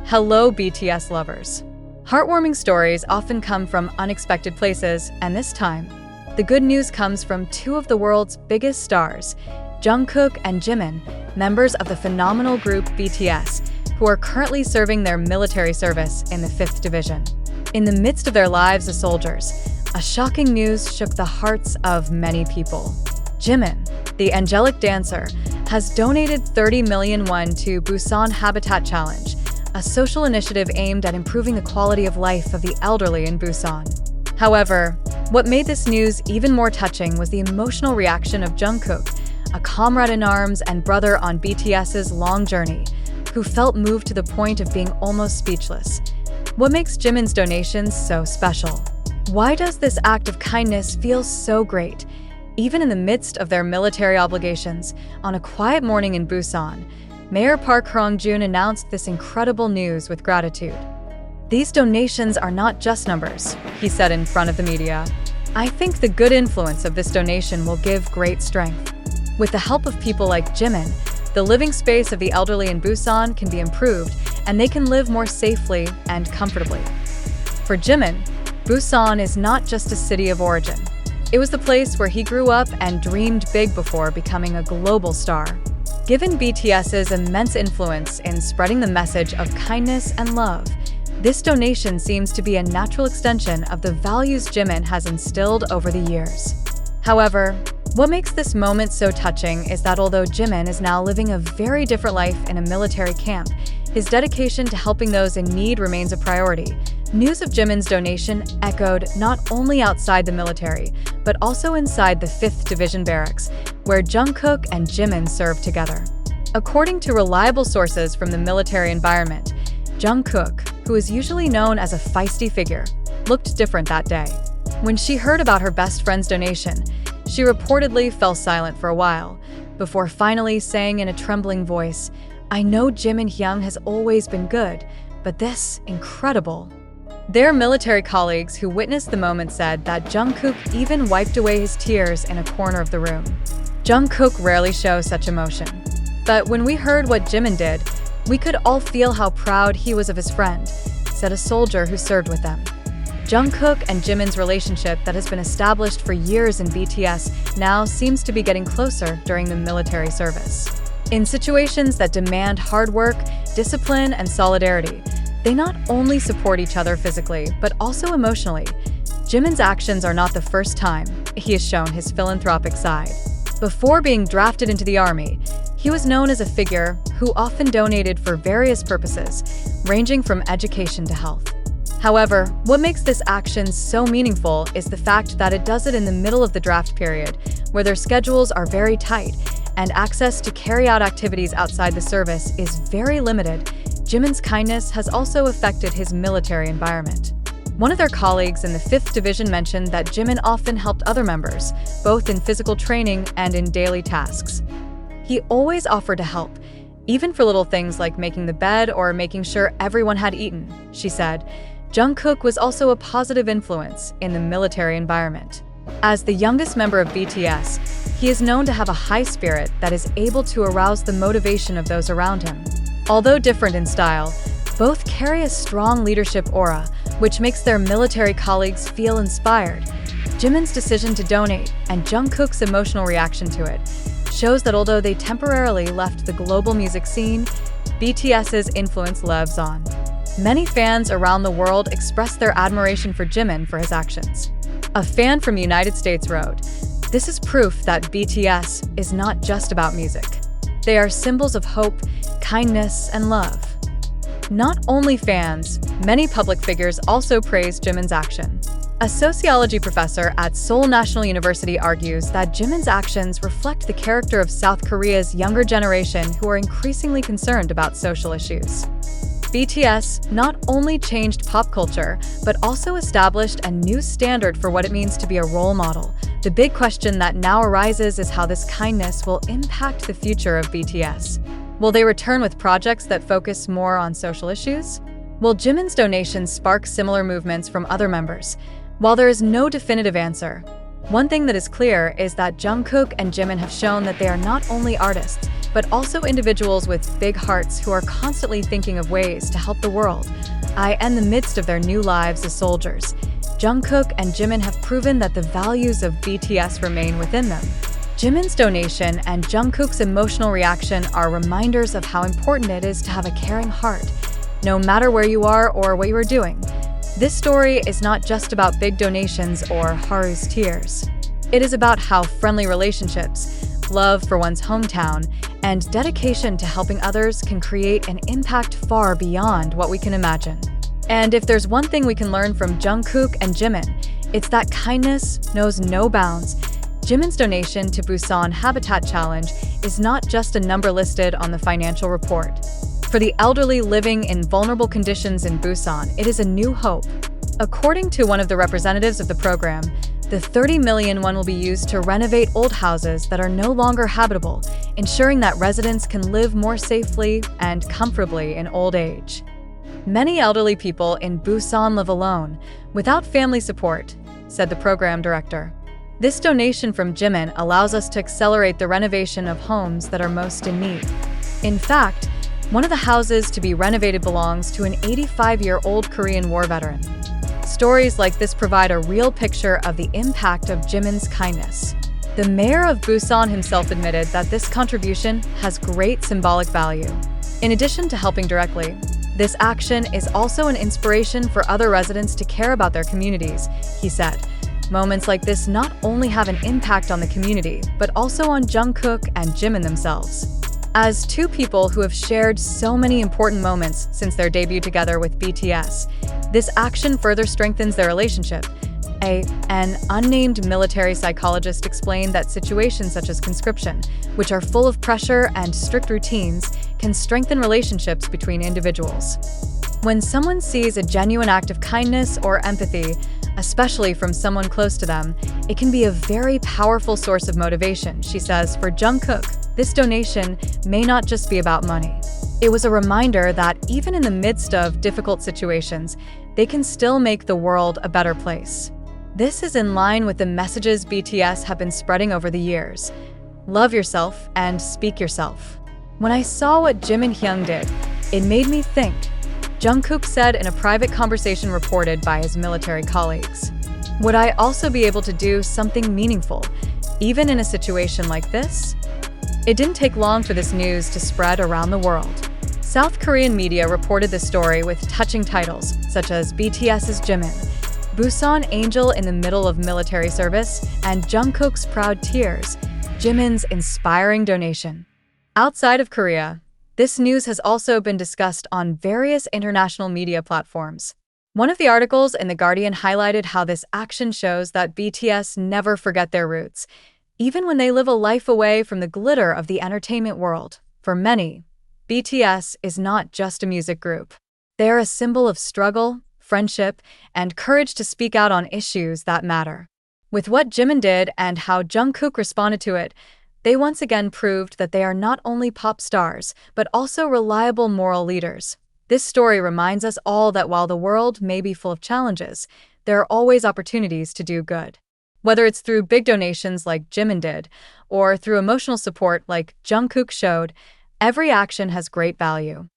Hello, BTS lovers. Heartwarming stories often come from unexpected places, and this time, the good news comes from two of the world's biggest stars, Jungkook and Jimin, members of the phenomenal group BTS, who are currently serving their military service in the 5th Division. In the midst of their lives as soldiers, a shocking news shook the hearts of many people. Jimin, the angelic dancer, has donated 30 million won to Busan Habitat Challenge, a social initiative aimed at improving the quality of life of the elderly in Busan. However, what made this news even more touching was the emotional reaction of Jungkook, a comrade in arms and brother on BTS's long journey, who felt moved to the point of being almost speechless. What makes Jimin's donations so special? Why does this act of kindness feel so great? Even in the midst of their military obligations, on a quiet morning in Busan, Mayor Park Hong-joon announced this incredible news with gratitude. "These donations are not just numbers," he said in front of the media. "I think the good influence of this donation will give great strength. With the help of people like Jimin, the living space of the elderly in Busan can be improved and they can live more safely and comfortably." For Jimin, Busan is not just a city of origin. It was the place where he grew up and dreamed big before becoming a global star. Given BTS's immense influence in spreading the message of kindness and love, this donation seems to be a natural extension of the values Jimin has instilled over the years. However, what makes this moment so touching is that although Jimin is now living a very different life in a military camp, his dedication to helping those in need remains a priority. News of Jimin's donation echoed not only outside the military, but also inside the 5th Division barracks, where Jungkook and Jimin served together. According to reliable sources from the military environment, Jungkook, who is usually known as a feisty figure, looked different that day. When she heard about her best friend's donation, she reportedly fell silent for a while, before finally saying in a trembling voice, "I know Jimin Hyung has always been good, but this, incredible." Their military colleagues who witnessed the moment said that Jungkook even wiped away his tears in a corner of the room. Jungkook rarely shows such emotion. But when we heard what Jimin did, we could all feel how proud he was of his friend, said a soldier who served with them. Jungkook and Jimin's relationship that has been established for years in BTS now seems to be getting closer during the military service. In situations that demand hard work, discipline, and solidarity, they not only support each other physically, but also emotionally. Jimin's actions are not the first time he has shown his philanthropic side. Before being drafted into the army, he was known as a figure who often donated for various purposes, ranging from education to health. However, what makes this action so meaningful is the fact that it does it in the middle of the draft period, where their schedules are very tight and access to carry out activities outside the service is very limited. Jimin's kindness has also affected his military environment. One of their colleagues in the 5th Division mentioned that Jimin often helped other members, both in physical training and in daily tasks. He always offered to help, even for little things like making the bed or making sure everyone had eaten, she said. Jungkook was also a positive influence in the military environment. As the youngest member of BTS, he is known to have a high spirit that is able to arouse the motivation of those around him. Although different in style, both carry a strong leadership aura, which makes their military colleagues feel inspired. Jimin's decision to donate and Jungkook's emotional reaction to it shows that although they temporarily left the global music scene, BTS's influence lives on. Many fans around the world expressed their admiration for Jimin for his actions. A fan from the United States wrote, "This is proof that BTS is not just about music. They are symbols of hope, kindness, and love." Not only fans, many public figures also praised Jimin's action. A sociology professor at Seoul National University argues that Jimin's actions reflect the character of South Korea's younger generation who are increasingly concerned about social issues. BTS not only changed pop culture, but also established a new standard for what it means to be a role model. The big question that now arises is how this kindness will impact the future of BTS. Will they return with projects that focus more on social issues? Will Jimin's donations spark similar movements from other members? While there is no definitive answer, one thing that is clear is that Jungkook and Jimin have shown that they are not only artists, but also individuals with big hearts who are constantly thinking of ways to help the world. In the midst of their new lives as soldiers, Jungkook and Jimin have proven that the values of BTS remain within them. Jimin's donation and Jungkook's emotional reaction are reminders of how important it is to have a caring heart, no matter where you are or what you are doing. This story is not just about big donations or Haru's tears. It is about how friendly relationships, love for one's hometown, and dedication to helping others can create an impact far beyond what we can imagine. And if there's one thing we can learn from Jungkook and Jimin, it's that kindness knows no bounds. Jimin's donation to Busan Habitat Challenge is not just a number listed on the financial report. For the elderly living in vulnerable conditions in Busan, it is a new hope. According to one of the representatives of the program, the 30 million won will be used to renovate old houses that are no longer habitable, ensuring that residents can live more safely and comfortably in old age. Many elderly people in Busan live alone, without family support, said the program director. This donation from Jimin allows us to accelerate the renovation of homes that are most in need. In fact, one of the houses to be renovated belongs to an 85-year-old Korean war veteran. Stories like this provide a real picture of the impact of Jimin's kindness. The mayor of Busan himself admitted that this contribution has great symbolic value. In addition to helping directly, this action is also an inspiration for other residents to care about their communities, he said. Moments like this not only have an impact on the community, but also on Jungkook and Jimin themselves. As two people who have shared so many important moments since their debut together with BTS, this action further strengthens their relationship. An unnamed military psychologist explained that situations such as conscription, which are full of pressure and strict routines, can strengthen relationships between individuals. When someone sees a genuine act of kindness or empathy, especially from someone close to them, it can be a very powerful source of motivation, she says. For Jungkook, this donation may not just be about money. It was a reminder that even in the midst of difficult situations, they can still make the world a better place. This is in line with the messages BTS have been spreading over the years. Love yourself and speak yourself. When I saw what Jimin Hyung did, it made me think, Jungkook said in a private conversation reported by his military colleagues. Would I also be able to do something meaningful, even in a situation like this? It didn't take long for this news to spread around the world. South Korean media reported the story with touching titles, such as BTS's Jimin, Busan Angel in the middle of military service, and Jungkook's proud tears, Jimin's inspiring donation. Outside of Korea, this news has also been discussed on various international media platforms. One of the articles in The Guardian highlighted how this action shows that BTS never forget their roots, even when they live a life away from the glitter of the entertainment world. For many, BTS is not just a music group. They are a symbol of struggle, friendship, and courage to speak out on issues that matter. With what Jimin did and how Jungkook responded to it, they once again proved that they are not only pop stars, but also reliable moral leaders. This story reminds us all that while the world may be full of challenges, there are always opportunities to do good. Whether it's through big donations like Jimin did, or through emotional support like Jungkook showed, every action has great value.